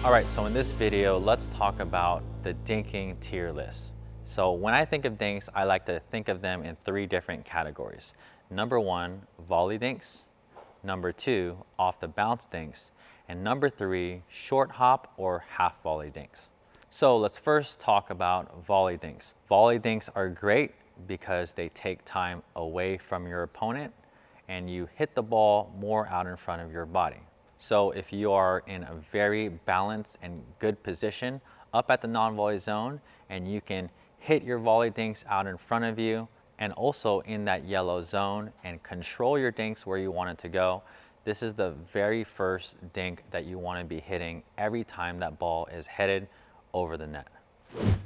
All right, so in this video, let's talk about the dinking tier list. So when I think of dinks, I like to think of them in three different categories. Number one, volley dinks. Number two, off the bounce dinks. And number three, short hop or half volley dinks. So let's first talk about volley dinks. Volley dinks are great because they take time away from your opponent and you hit the ball more out in front of your body. So if you are in a very balanced and good position up at the non-volley zone and you can hit your volley dinks out in front of you and also in that yellow zone and control your dinks where you want it to go, this is the very first dink that you want to be hitting every time that ball is headed over the net.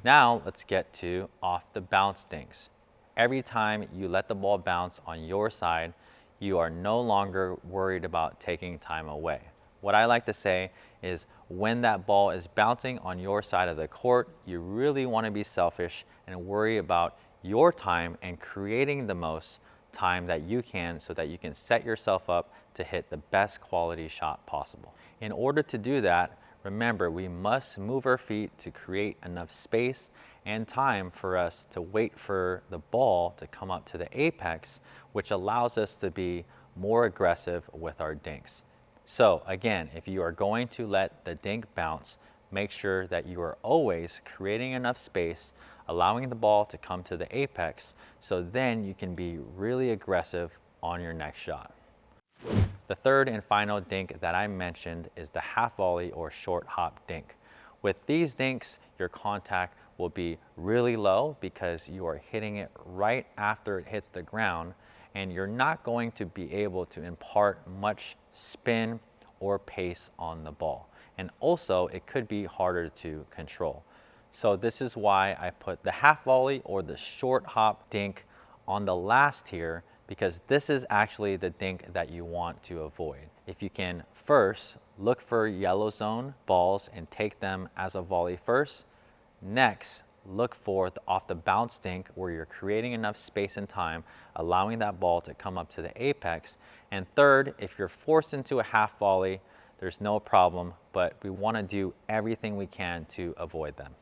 Now let's get to off the bounce dinks. Every time you let the ball bounce on your side, you are no longer worried about taking time away. What I like to say is when that ball is bouncing on your side of the court, you really want to be selfish and worry about your time and creating the most time that you can so that you can set yourself up to hit the best quality shot possible. In order to do that, remember, we must move our feet to create enough space and time for us to wait for the ball to come up to the apex, which allows us to be more aggressive with our dinks. So again, if you are going to let the dink bounce, make sure that you are always creating enough space, allowing the ball to come to the apex, so then you can be really aggressive on your next shot. The third and final dink that I mentioned is the half volley or short hop dink. With these dinks, your contact will be really low because you are hitting it right after it hits the ground, and you're not going to be able to impart much spin or pace on the ball. And also, it could be harder to control. So this is why I put the half volley or the short hop dink on the last tier, because this is actually the dink that you want to avoid. If you can first look for yellow zone balls and take them as a volley first. Next, look for the off the bounce dink where you're creating enough space and time, allowing that ball to come up to the apex. And third, if you're forced into a half volley, there's no problem, but we want to do everything we can to avoid them.